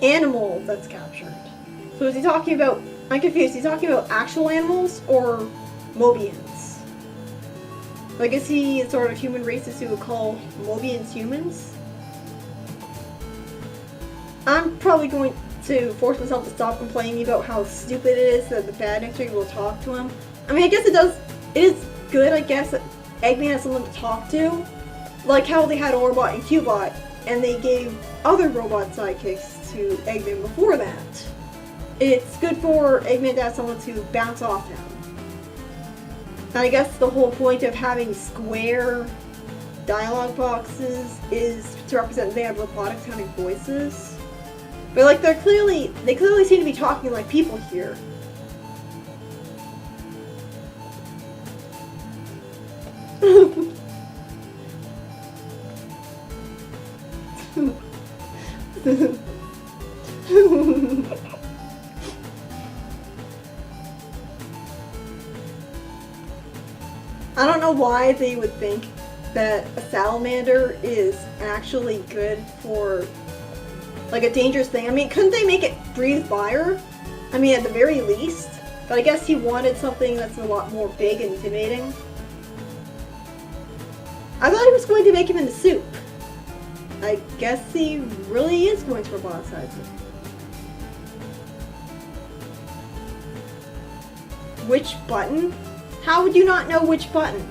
animal that's captured. So is he talking about, I'm confused, is he talking about actual animals or Mobians? Like, is he sort of human racist who would call Mobians humans? I'm probably going to force myself to stop complaining about how stupid it is that the bad next will talk to him. I mean, I guess it is good, I guess, that Eggman has someone to talk to. Like how they had Orbot and Cubot, and they gave other robot sidekicks to Eggman before that. It's good for Eggman to have someone to bounce off him. And I guess the whole point of having square dialogue boxes is to represent they have robotic sounding voices. But like they clearly seem to be talking like people here. I don't know why they would think that a salamander is actually good for, like, a dangerous thing. I mean, couldn't they make it breathe fire? I mean, at the very least. But I guess he wanted something that's a lot more big and intimidating. I thought he was going to make him into soup. I guess he really is going to roboticize it. Which button? How would you not know which button?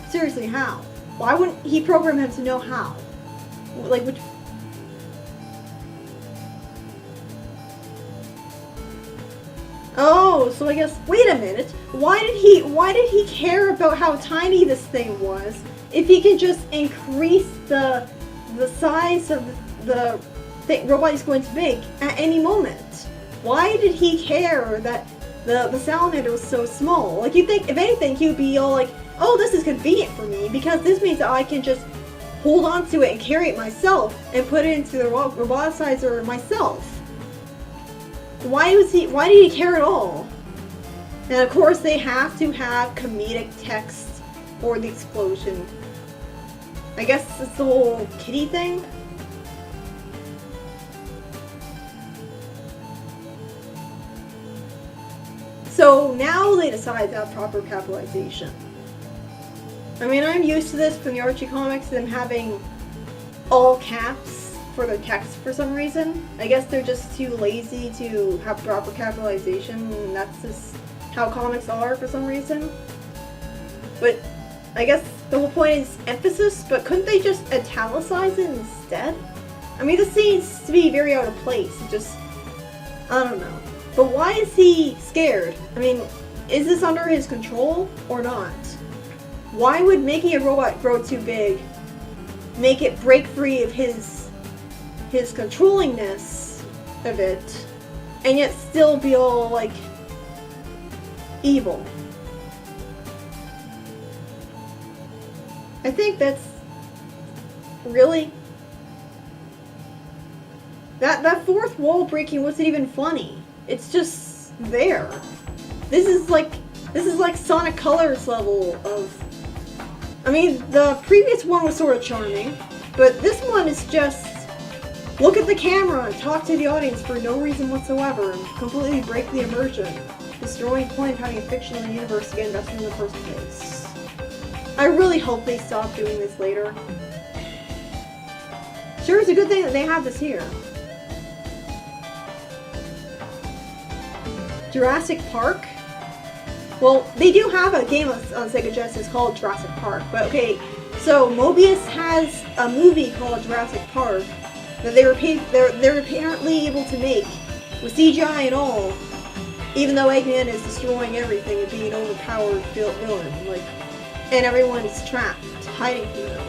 Seriously, how? Why wouldn't he program him to know how? Like, which... Oh, so I guess... Wait a minute. Why did he care about how tiny this thing was if he can just increase the size of the robot he's going to make at any moment? Why did he care that the salamander was so small? Like, you'd think, if anything, he would be all like, oh, this is convenient for me because this means that I can just hold on to it and carry it myself and put it into the roboticizer myself. Why did he care at all? And of course they have to have comedic text for the explosion. I guess it's the whole kitty thing. So now they decide to have proper capitalization. I mean, I'm used to this from the Archie comics, them having all caps for their text for some reason. I guess they're just too lazy to have proper capitalization, and that's just how comics are for some reason. But I guess the whole point is emphasis, but couldn't they just italicize it instead? I mean, this seems to be very out of place. It just, I don't know. But why is he scared? I mean, is this under his control or not? Why would making a robot grow too big make it break free of his controllingness of it, and yet still be all, like, evil? I think that's really... That fourth wall breaking wasn't even funny. It's just there. This is like Sonic Colors level of... I mean, the previous one was sort of charming, but this one is just look at the camera and talk to the audience for no reason whatsoever and completely break the immersion, destroying the point of having a fictional universe to get invested in the first place. I really hope they stop doing this later. Sure, it's a good thing that they have this here. Jurassic Park? Well, they do have a game on Sega Genesis called Jurassic Park, but okay, so Mobius has a movie called Jurassic Park that they're apparently able to make with CGI and all, even though Eggman is destroying everything and being an overpowered villain, like, and everyone's trapped, hiding from them.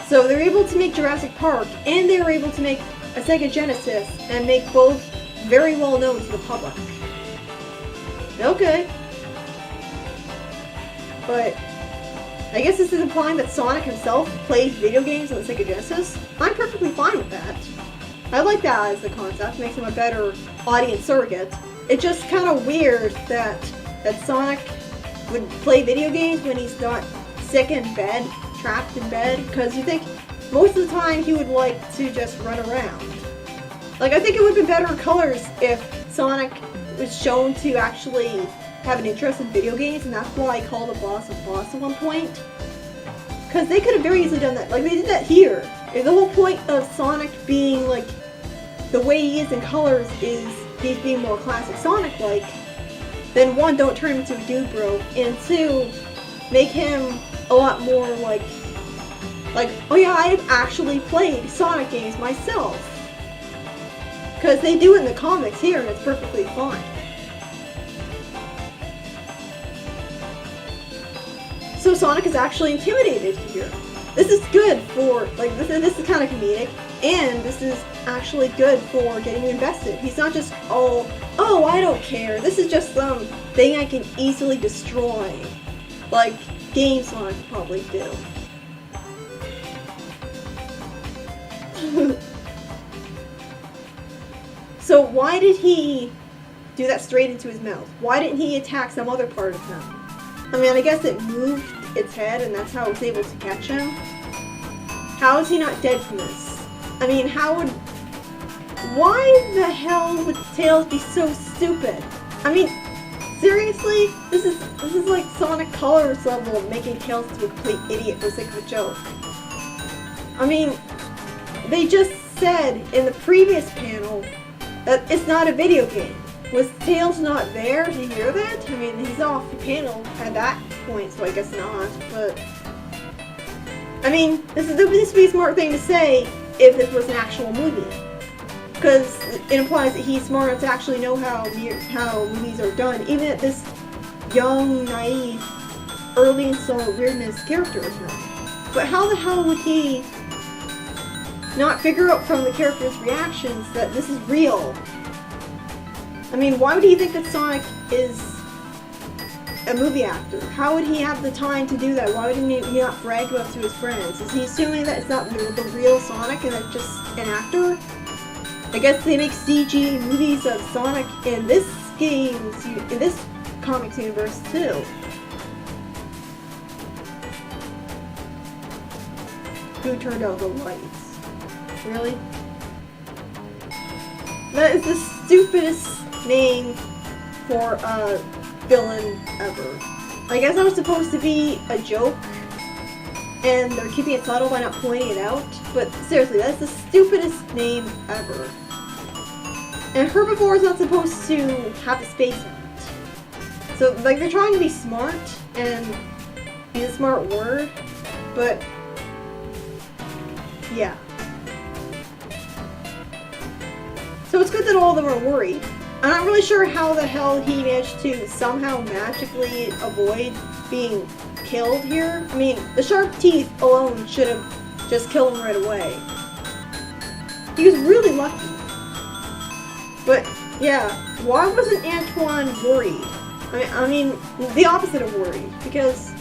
So they're able to make Jurassic Park, and they were able to make a Sega Genesis, and make both very well known to the public. Okay. But I guess this is implying that Sonic himself plays video games on the Sega Genesis. I'm perfectly fine with that. I like that as a concept. It makes him a better audience surrogate. It's just kind of weird that Sonic would play video games when he's not sick in bed, trapped in bed, because you think most of the time he would like to just run around. Like, I think it would have been better in colors if Sonic was shown to actually have an interest in video games, and that's why I called the boss a boss at one point. Because they could have very easily done that. Like, they did that here. The whole point of Sonic being, like, the way he is in colors is he's being more classic Sonic-like. Then one, don't turn him into a dude bro, and two, make him a lot more like, oh yeah, I've actually played Sonic games myself. Because they do it in the comics here, and it's perfectly fine. So Sonic is actually intimidated here. This is good for, like, this is kind of comedic, and this is actually good for getting you invested. He's not just all, oh, I don't care, this is just some thing I can easily destroy. Like, Game Sonic would probably do. So why did he do that straight into his mouth? Why didn't he attack some other part of him? I mean, I guess it moved its head and that's how it was able to catch him. How is he not dead from this? I mean, why the hell would Tails be so stupid? I mean, seriously? This is like Sonic Colors level of making Tails into a complete idiot for the sake of a joke. I mean, they just said in the previous panel that it's not a video game. Was Tails not there to hear that? I mean, he's off the panel at that point, so I guess not, but... I mean, this would be a smart thing to say if this was an actual movie. Because it implies that he's smart enough to actually know how movies are done, even at this young, naive, early installed weirdness character of him. But how the hell would he not figure out from the character's reactions that this is real? I mean, why would he think that Sonic is a movie actor? How would he have the time to do that? Why would he not brag about it to his friends? Is he assuming that it's not the real Sonic and it's just an actor? I guess they make CG movies of Sonic in this comics universe too. Who turned out the lights? Really? That is the stupidest name for a villain ever. I guess that was supposed to be a joke, and they're keeping it subtle by not pointing it out, but seriously, that's the stupidest name ever. And Herbivore is not supposed to have a space in it. So, like, they're trying to be smart, and use a smart word, but yeah. So it's good that all of them are worried. I'm not really sure how the hell he managed to somehow magically avoid being killed here. I mean, the sharp teeth alone should have just killed him right away. He was really lucky. But, yeah, why wasn't Antoine worried? I mean, the opposite of worried, because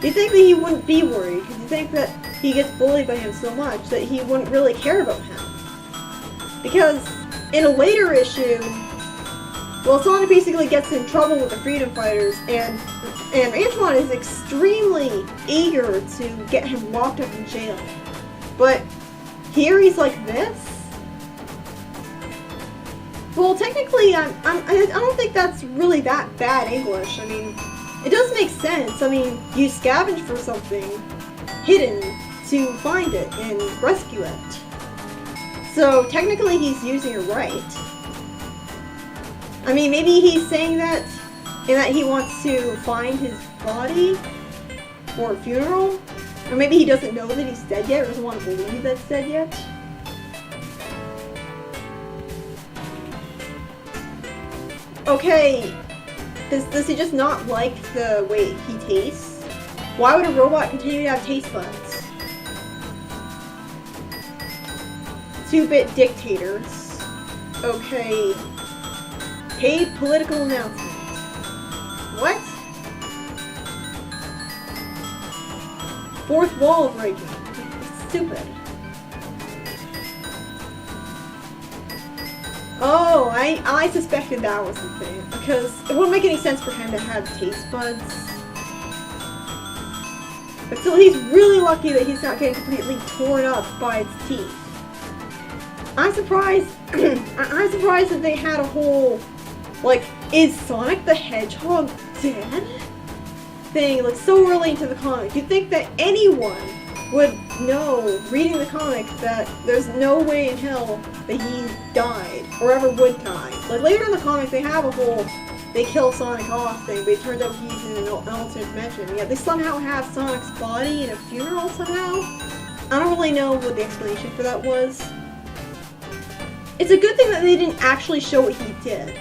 you'd think that he wouldn't be worried, because you think that he gets bullied by him so much that he wouldn't really care about him. Because in a later issue, well, Sonic basically gets in trouble with the Freedom Fighters, and Antoine is extremely eager to get him locked up in jail. But here he's like this? Well, technically, I don't think that's really that bad English. I mean, it does make sense. I mean, you scavenge for something hidden to find it and rescue it. So, technically he's using it right. I mean, maybe he's saying that in that he wants to find his body for a funeral? Or maybe he doesn't know that he's dead yet, or doesn't want to believe that he's dead yet? Okay, does he just not like the way he tastes? Why would a robot continue to have taste buds? 2-bit dictators. Okay. Paid political announcement. What? Fourth wall breaking. It's stupid. Oh, I suspected that was the thing. Because it wouldn't make any sense for him to have taste buds. But still, he's really lucky that he's not getting completely torn up by its teeth. I'm surprised. I'm surprised that they had a whole, like, is Sonic the Hedgehog dead? Thing, like, so early into the comic. You'd think that anyone would know, reading the comic, that there's no way in hell that he died, or ever would die. Like, later in the comic, they have a whole, they kill Sonic off thing, but it turns out he's in an alternate dimension. Yet they somehow have Sonic's body in a funeral somehow. I don't really know what the explanation for that was. It's a good thing that they didn't actually show what he did.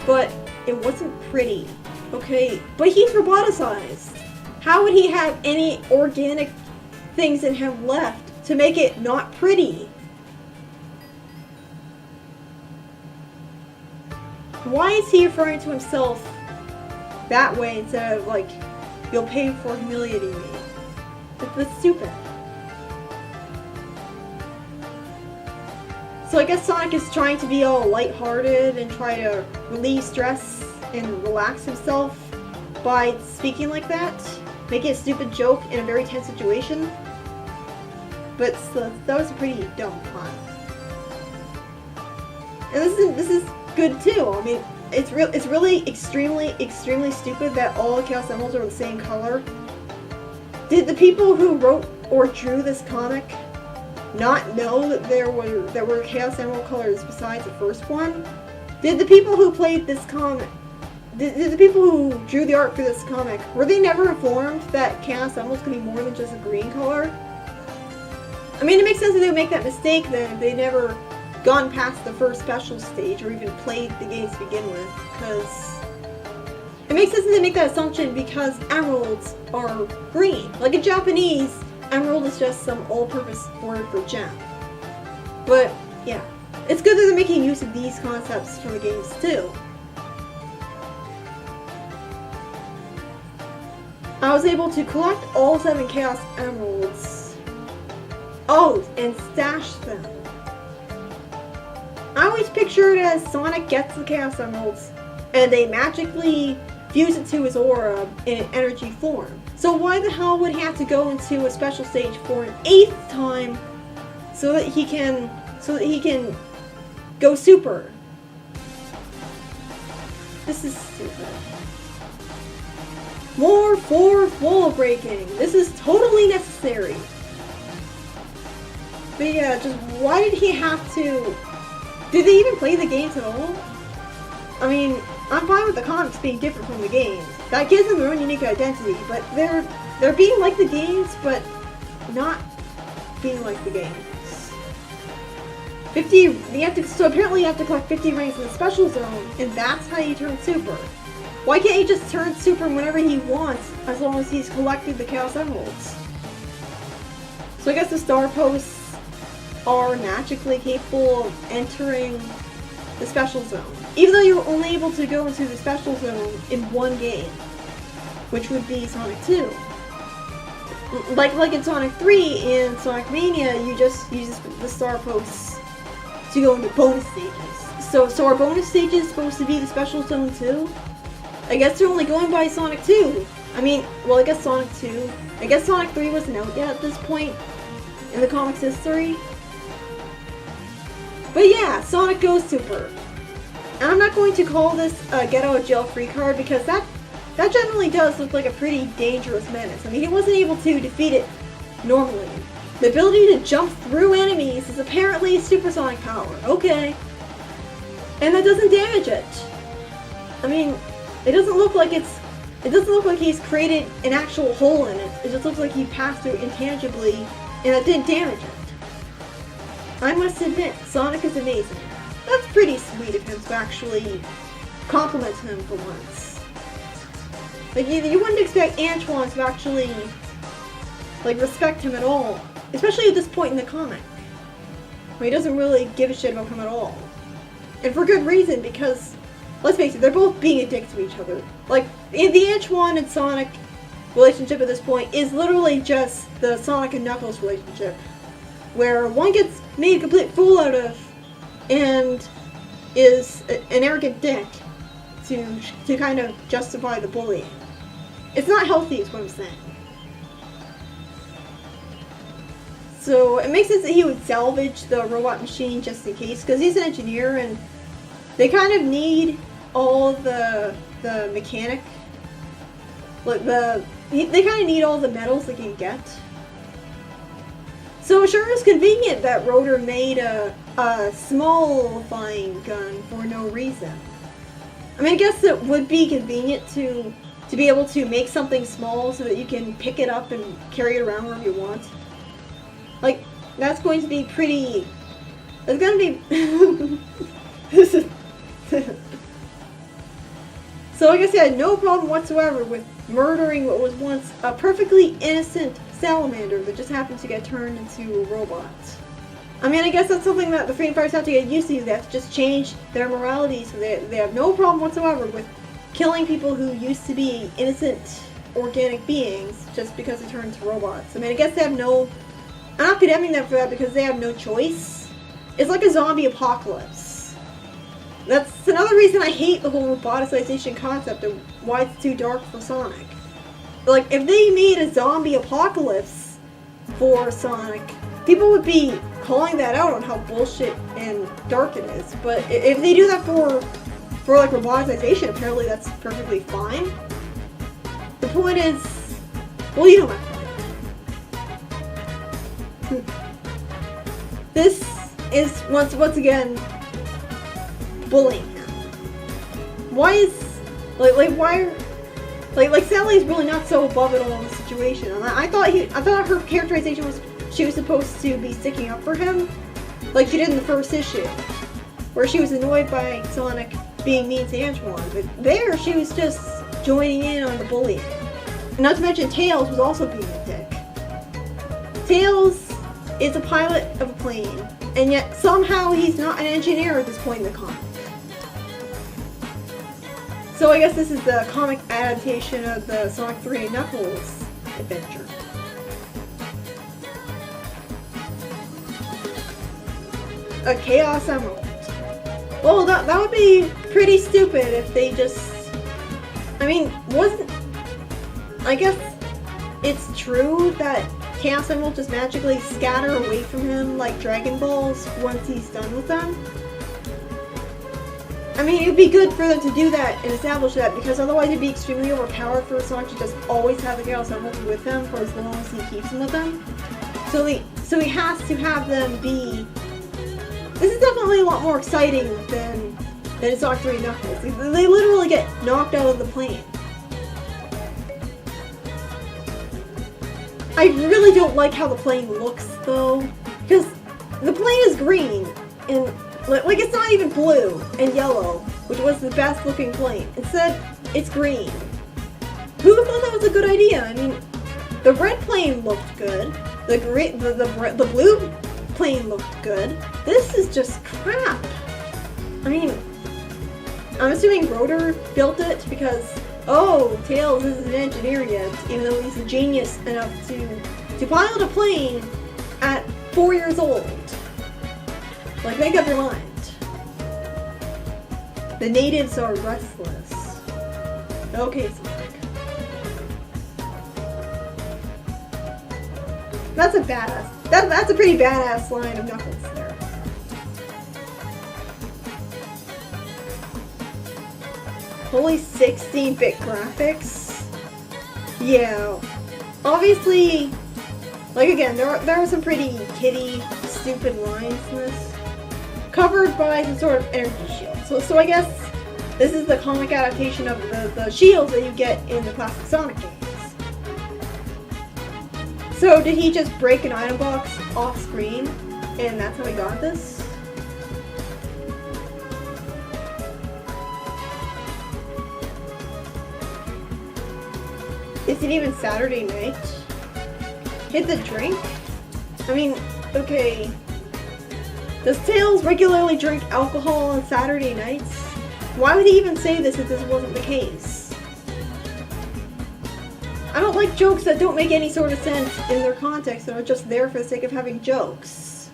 But it wasn't pretty. Okay, but he's roboticized. How would he have any organic things in him left to make it not pretty? Why is he referring to himself that way instead of, like, you'll pay for humiliating me? That's stupid. So I guess Sonic is trying to be all lighthearted and try to relieve stress and relax himself by speaking like that, making a stupid joke in a very tense situation. But still, that was a pretty dumb pun. And this is good too. I mean, it's really extremely stupid that all the Chaos Emeralds are the same color. Did the people who wrote or drew this comic not know that there were Chaos Emerald colors besides the first one? Did the people who played this comic, did the people who drew the art for this comic, were they never informed that Chaos Emeralds could be more than just a green color? I mean, it makes sense that they would make that mistake then if they never gone past the first special stage or even played the games to begin with, because it makes sense that they make that assumption because emeralds are green. Like in Japanese, emerald is just some all-purpose word for gem. But yeah, it's good that they're making use of these concepts from the games too. I was able to collect all 7 Chaos Emeralds. Oh, and stash them. I always picture it as Sonic gets the Chaos Emeralds, and they magically fuse it to his aura in an energy form. So why the hell would he have to go into a special stage for an 8th time so that he can go super? This is stupid. More 4th wall breaking. This is totally necessary. But yeah, just why did he have to? Did they even play the games at all? I mean, I'm fine with the comics being different from the games. That gives them their own unique identity, but they're being like the games, but not being like the games. 50, so apparently you have to collect 50 rings in the special zone, and that's how you turn super. Why can't he just turn super whenever he wants, as long as he's collected the Chaos Emeralds? So I guess the star posts are magically capable of entering the special zone, even though you're only able to go into the special zone in one game, which would be Sonic 2. Like in Sonic 3 and Sonic Mania, you just use the star posts to go into bonus stages. So are bonus stages supposed to be the special zone too? I guess they're only going by Sonic 2. I mean, well, I guess Sonic 2. I guess Sonic 3 wasn't out yet at this point in the comics history. But yeah, Sonic goes super. And I'm not going to call this a get out of jail free card because that generally does look like a pretty dangerous menace. I mean, he wasn't able to defeat it normally. The ability to jump through enemies is apparently supersonic power. Okay. And that doesn't damage it. I mean, it doesn't look like he's created an actual hole in it. It just looks like he passed through intangibly and it didn't damage it. I must admit, Sonic is amazing. That's pretty sweet of him to actually compliment him for once. Like, you wouldn't expect Antoine to actually, like, respect him at all. Especially at this point in the comic. Where he doesn't really give a shit about him at all. And for good reason, because, let's face it, they're both being a dick to each other. Like, the Antoine and Sonic relationship at this point is literally just the Sonic and Knuckles relationship. Where one gets made a complete fool out of and is an arrogant dick to kind of justify the bullying. It's not healthy is what I'm saying. So it makes sense that he would salvage the robot machine just in case, because he's an engineer and they kind of need all the mechanic, like they kind of need all the metals they can get. So it sure is convenient that Rotor made a small flying gun for no reason. I mean, I guess it would be convenient to be able to make something small so that you can pick it up and carry it around wherever you want. Like, that's going to be pretty... It's going to be... This is... So I guess he had no problem whatsoever with murdering what was once a perfectly innocent salamander that just happened to get turned into a robot. I mean, I guess that's something that the freedom fighters have to get used to. They have to just change their morality, so they have no problem whatsoever with killing people who used to be innocent organic beings just because they turned into robots. I mean, I guess they have no... I'm not condemning them for that because they have no choice. It's like a zombie apocalypse. That's another reason I hate the whole roboticization concept and why it's too dark for Sonic. Like, if they made a zombie apocalypse for Sonic, people would be calling that out on how bullshit and dark it is. But if they do that for like roboticization, apparently that's perfectly fine. The point is, well, you know my point. This is once again bullying him. Why is like Sally's really not so above it all in the situation. And I thought her characterization was she was supposed to be sticking up for him, like she did in the first issue, where she was annoyed by Sonic being mean to Antoine. But there, she was just joining in on the bullying. And not to mention, Tails was also being a dick. Tails is a pilot of a plane, and yet somehow he's not an engineer at this point in the comic. So I guess this is the comic adaptation of the Sonic 3 and Knuckles adventure. A Chaos Emerald. Well, that would be pretty stupid if they just... I mean, I guess it's true that Chaos Emerald just magically scatter away from him like Dragon Balls once he's done with them. I mean, it'd be good for them to do that and establish that, because otherwise it'd be extremely overpowered for Sonic to just always have the Chaos Emerald with him for as long as he keeps them with him. So he has to have them be... This is definitely a lot more exciting than Sonic 3 Knuckles. They literally get knocked out of the plane. I really don't like how the plane looks, though, because the plane is green, and like it's not even blue and yellow, which was the best looking plane. Instead, it's green. Who thought that was a good idea? I mean, the red plane looked good. The blue plane looked good. This is just crap. I mean, I'm assuming Rotor built it because, oh, Tails isn't an engineer yet, even though he's a genius enough to pilot a plane at 4 years old. Like, make up your mind. The natives are restless. Okay, Sonic. That's a badass. That's a pretty badass line of Knuckles there. Holy 16-bit graphics. Yeah. Obviously, like again, there are some pretty kiddie, stupid lines in this. Covered by some sort of energy shield. So I guess this is the comic adaptation of the shields that you get in the classic Sonic games. So did he just break an item box off screen, and that's how he got this? Is it even Saturday night? Hit the drink? I mean, okay. Does Tails regularly drink alcohol on Saturday nights? Why would he even say this if this wasn't the case? I don't like jokes that don't make any sort of sense in their context and are just there for the sake of having jokes.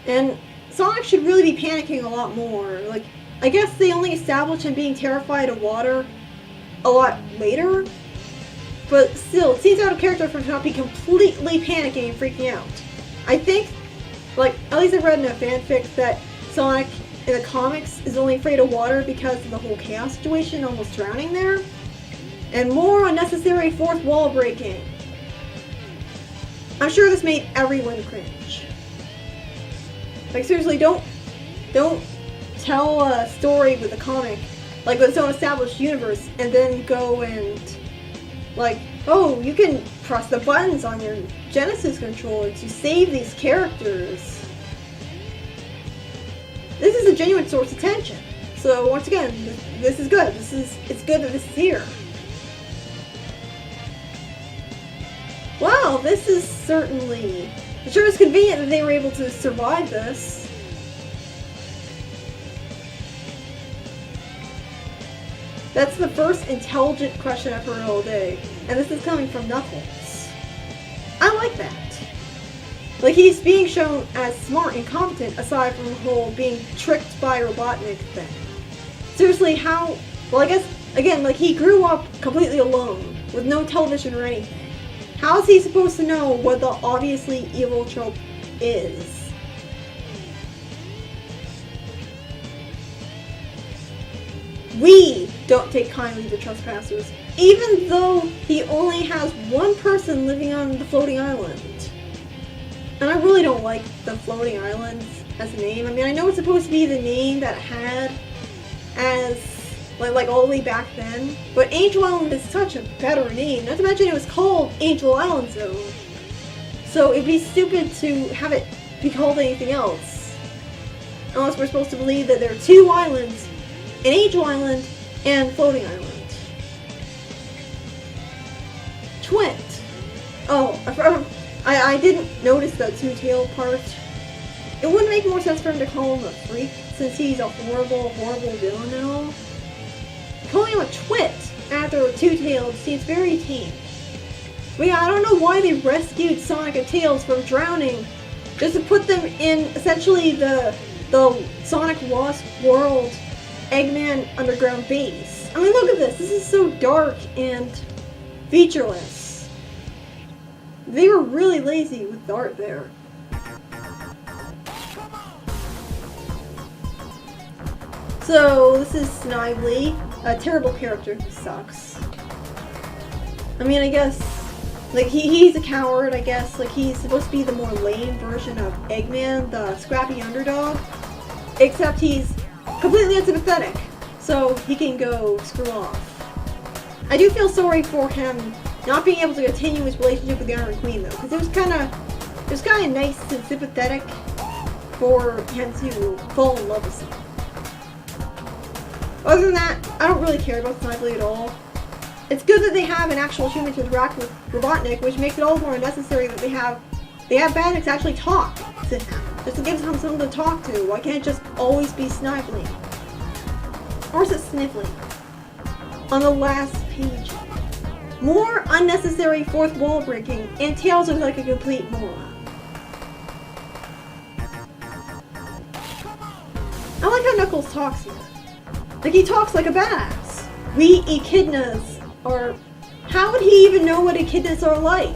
And Sonic should really be panicking a lot more. Like, I guess they only established him being terrified of water a lot later. but still, it seems out of character for him to not be completely panicking and freaking out. I think, like, at least I've read in a fanfic that Sonic in the comics is only afraid of water because of the whole chaos situation, almost drowning there. And more unnecessary fourth wall breaking. I'm sure this made everyone cringe. Like, seriously, don't tell a story with a comic, like with its own established universe, and then go and, like, oh, you can press the buttons on your Genesis controller to save these characters. This is a genuine source of tension. So once again, this is good. It's good that this is here. Wow, this is certainly... It sure is convenient that they were able to survive this. That's the first intelligent question I've heard all day. And this is coming from Knuckles. I like that. Like, he's being shown as smart and competent aside from the whole being tricked by Robotnik thing. Seriously, how... Well, I guess, again, like, he grew up completely alone, with no television or anything. How is he supposed to know what the obviously evil trope is? We don't take kindly to trespassers, even though he only has one person living on the floating island. And I really don't like the floating islands as a name. I mean, I know it's supposed to be the name that it had as, like all the way back then, but Angel Island is such a better name. Not to mention it was called Angel Island Zone. So it'd be stupid to have it be called anything else. Unless we're supposed to believe that there are two islands, an Angel Island and Floating Island. Twint. Oh, I didn't notice the two-tailed part. It wouldn't make more sense for him to call him a freak, since he's a horrible, horrible villain and all. Calling him a twit after a two-tailed seems very tame. But yeah, I don't know why they rescued Sonic and Tails from drowning, just to put them in essentially the Sonic Lost World Eggman underground base. I mean, look at this. This is so dark and featureless. They were really lazy with the art there. So, this is Snively, a terrible character who sucks. I mean, I guess, like, he's a coward, I guess. Like, he's supposed to be the more lame version of Eggman, the scrappy underdog. Except he's completely unsympathetic, so he can go screw off. I do feel sorry for him not being able to continue his relationship with the Iron Queen, though, because it was kind of nice and sympathetic for him to fall in love with someone. Other than that, I don't really care about Snively at all. It's good that they have an actual human to interact with Robotnik, which makes it all the more necessary that they have Bandits actually talk to him. Just to give him something to talk to. Why can't it just always be Snively? Or is it Snively? On the last page. More unnecessary fourth wall breaking, and Tails looks like a complete moron. I like how Knuckles talks here. Like, he talks like a badass. We echidnas are... How would he even know what echidnas are like?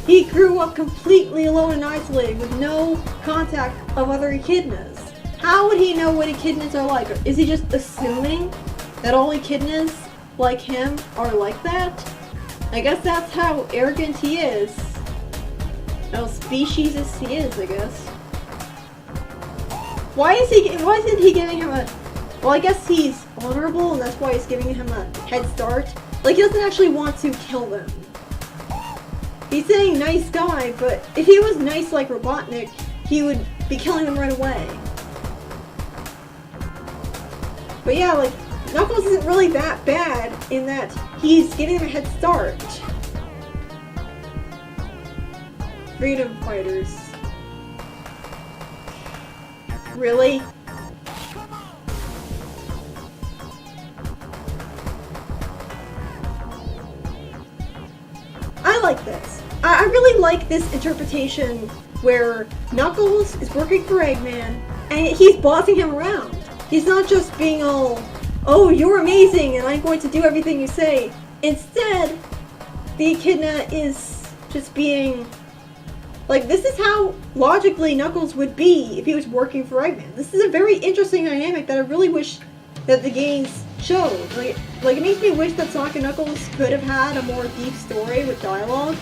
He grew up completely alone and isolated with no contact of other echidnas. How would he know what echidnas are like? Or is he just assuming that all echidnas like him are like that? I guess that's how arrogant he is. How speciesist he is, I guess. Why isn't he giving him a... Well, I guess he's honorable, and that's why he's giving him a head start. Like, he doesn't actually want to kill them. He's saying nice guy, but if he was nice like Robotnik, he would be killing them right away. But yeah, like, Knuckles isn't really that bad in that he's giving them a head start. Freedom fighters. Really? I like this. I really like this interpretation where Knuckles is working for Eggman and he's bossing him around. He's not just being all, oh, you're amazing and I'm going to do everything you say. Instead, the Echidna is just being... Like, this is how logically Knuckles would be if he was working for Eggman. This is a very interesting dynamic that I really wish that the games showed. Like it makes me wish that Sonic and Knuckles could have had a more deep story with dialogue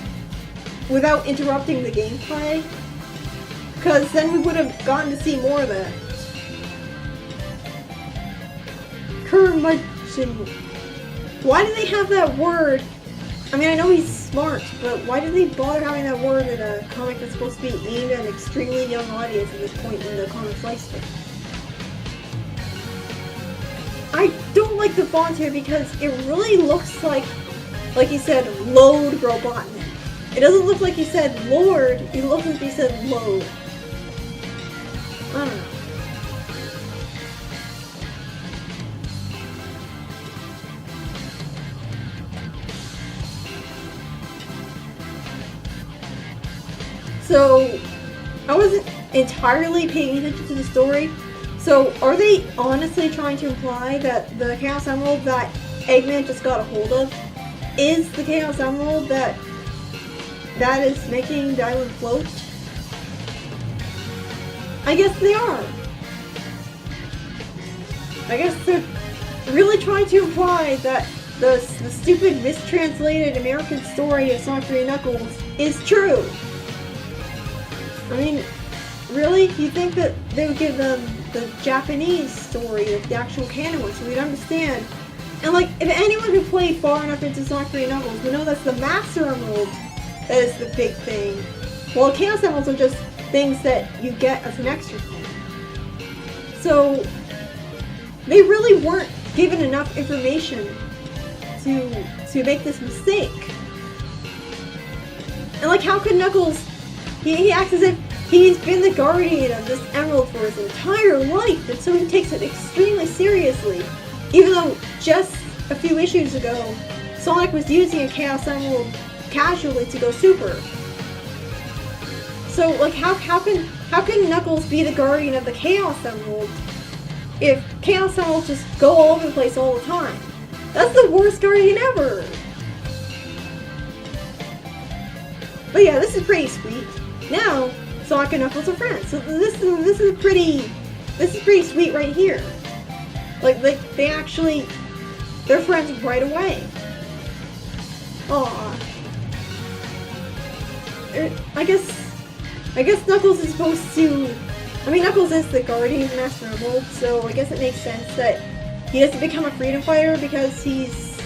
without interrupting the gameplay. Because then we would have gotten to see more of it. Curmudgeon. Why do they have that word? I mean, I know he's smart, but why do they bother having that word in a comic that's supposed to be aimed at an extremely young audience at this point in the comic's lifespan? I don't like the font here because it really looks like he said, load Robotnik. It doesn't look like he said Lord, it looks like he said load. I don't know. So, I wasn't entirely paying attention to the story. So, are they honestly trying to imply that the Chaos Emerald that Eggman just got a hold of is the Chaos Emerald that is making the island float? I guess they are. I guess they're really trying to imply that the stupid mistranslated American story of Sonic 3 and Knuckles is true. I mean, really? You think that they would give them the Japanese story, the actual canon one, so we'd understand? And like, if anyone who played far enough into Sonic 3 and Knuckles would know that's the Master Emerald that is the big thing. Well, Chaos Emeralds are just things that you get as an extra thing. So, they really weren't given enough information to make this mistake. And like, how could Knuckles... He acts as if he's been the guardian of this emerald for his entire life, and so he takes it extremely seriously. Even though just a few issues ago, Sonic was using a Chaos Emerald casually to go super. So, like, how can Knuckles be the guardian of the Chaos Emerald if Chaos Emeralds just go all over the place all the time? That's the worst guardian ever! But yeah, this is pretty sweet. Now, Sonic and Knuckles are friends. So this is pretty sweet right here. Like they actually, they're friends right away. Aww. I guess Knuckles is supposed to. I mean, Knuckles is the guardian of Master Emerald, so I guess it makes sense that he doesn't become a freedom fighter because he's.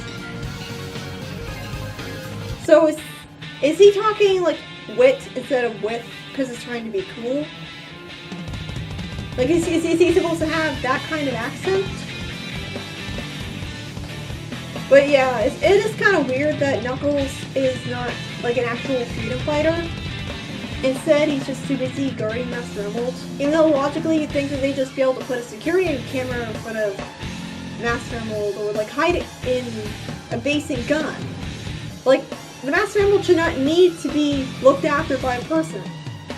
So is he talking like wit instead of width because he's trying to be cool? Like, is he supposed to have that kind of accent? But yeah, it is kind of weird that Knuckles is not like an actual freedom fighter. Instead, he's just too busy guarding Master Emerald. Even though logically you'd think that they'd just be able to put a security camera in front of Master Emerald or like hide it in a basic gun. Like, the Master Emerald should not need to be looked after by a person.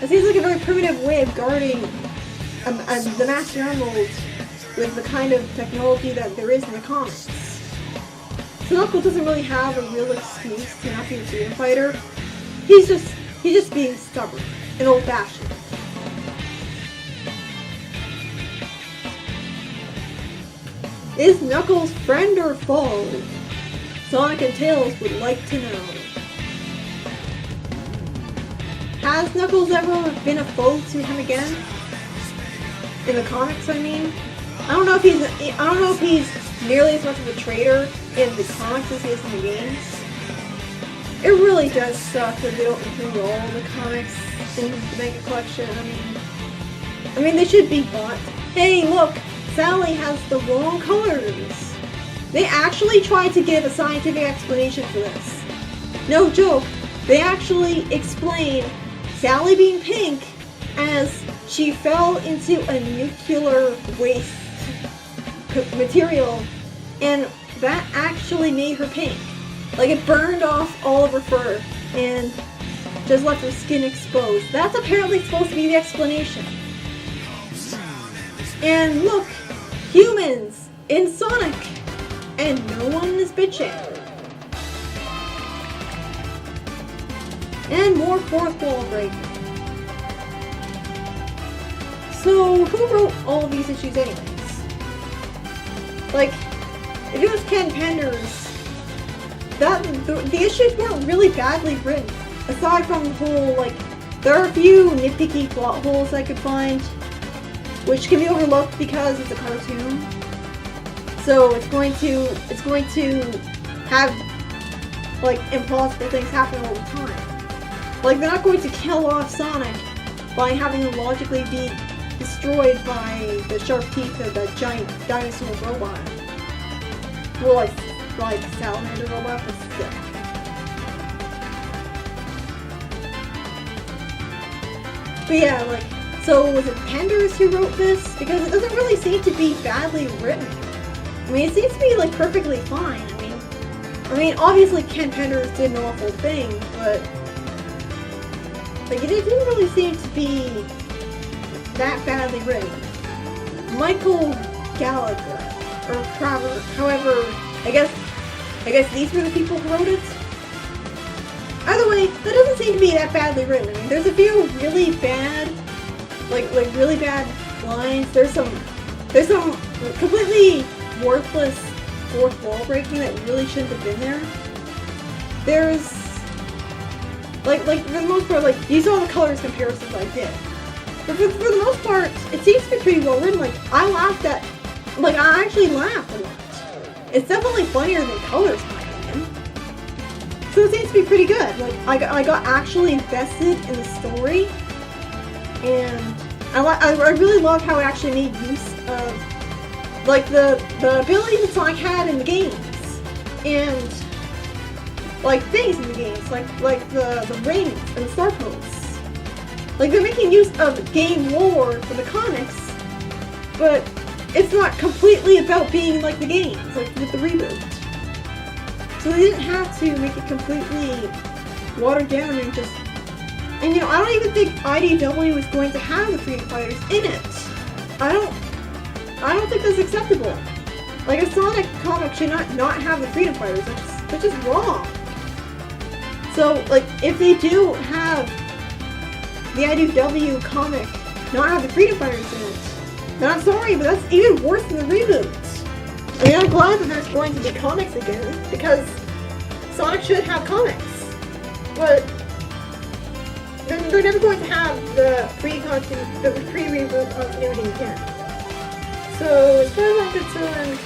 It seems like a very primitive way of guarding the Master Emerald with the kind of technology that there is in the comics. So Knuckles doesn't really have a real excuse to not be a freedom fighter. He's just being stubborn and old-fashioned. Is Knuckles friend or foe? Sonic and Tails would like to know. Has Knuckles ever been a foe to him again? In the comics, I mean. I don't know if he's nearly as much of a traitor in the comics as he is in the games. It really does suck that they don't include all the comics in the Mega Collection. I mean they should be bought. Hey, look, Sally has the wrong colors. They actually tried to give a scientific explanation for this. No joke. They actually explain Sally being pink as she fell into a nuclear waste material, and that actually made her pink. Like, it burned off all of her fur and just left her skin exposed. That's apparently supposed to be the explanation. And look, humans in Sonic, and no one is bitching. And more fourth wall breaking. So, who wrote all of these issues anyways? Like, if it was Ken Penders, the issues weren't really badly written. Aside from the whole, like, there are a few nitpicky plot holes I could find, which can be overlooked because it's a cartoon. So it's going to have, like, impossible things happen all the time. Like, they're not going to kill off Sonic by having him logically be destroyed by the sharp teeth of that giant dinosaur robot. Well, like salamander robot, but still. But yeah, like, so was it Penders who wrote this? Because it doesn't really seem to be badly written. I mean, it seems to be, like, perfectly fine. I mean, obviously Ken Penders did an awful thing, but, like, it didn't really seem to be that badly written. Michael Gallagher, or Crabber, however, I guess these were the people who wrote it. Either way, that doesn't seem to be that badly written. I mean, there's a few really bad, like really bad lines. There's some completely worthless fourth wall breaking that really shouldn't have been there. There's, like for the most part, like, you saw the colors comparisons I did. But for the most part, it seems to be pretty well written. Like, I actually laughed a lot. It's definitely funnier than Colors, in my opinion. So it seems to be pretty good. Like, I got actually invested in the story, and I really love how it actually made use of, like, the ability that Sonic had in the games, and, like, things in the games, like the rings and the star posts. Like, they're making use of game lore for the comics, but it's not completely about being like the games, like with the reboot. So they didn't have to make it completely watered down and just... And, you know, I don't even think IDW is going to have the Freedom Fighters in it. I don't think that's acceptable. Like, a Sonic comic should not have the Freedom Fighters. That's just wrong. So, like, if they do have the IDW comic not have the Freedom Fighters in it, then I'm sorry, but that's even worse than the reboot. I mean, I'm glad that there's going to be comics again, because Sonic should have comics. But they're never going to have the pre-reboot continuity again. So, as far as I'm concerned,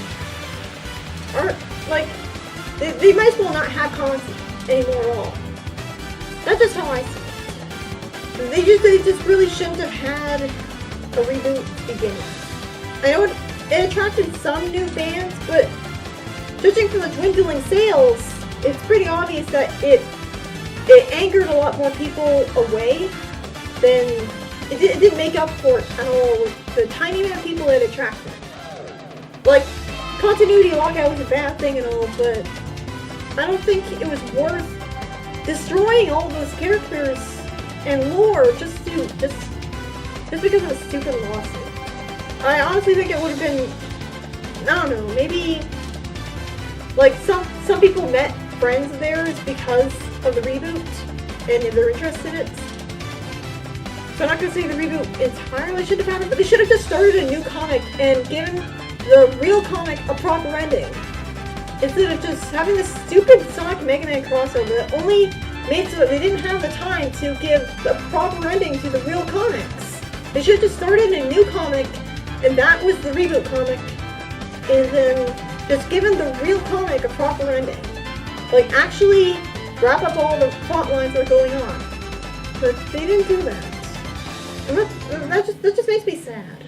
they might as well not have comics anymore at all. That's just how I see it. They just really shouldn't have had a reboot beginning. I know it attracted some new fans, but judging from the dwindling sales, it's pretty obvious that it angered a lot more people away than it didn't make up for it at all with the tiny amount of people it attracted. Like, continuity lockout was a bad thing and all, but I don't think it was worth destroying all those characters and lore just because of a stupid lawsuit. I honestly think it would have been, I don't know, maybe, like, some people met friends of theirs because of the reboot, and they're interested in it. So I'm not going to say the reboot entirely should have happened, but they should have just started a new comic and given the real comic a proper ending. Instead of just having this stupid Sonic Mega Man crossover that only made so that they didn't have the time to give the proper ending to the real comics. They should have just started a new comic, and that was the reboot comic, and then just given the real comic a proper ending. Like, actually wrap up all the plot lines that are going on. But they didn't do that. And that just makes me sad.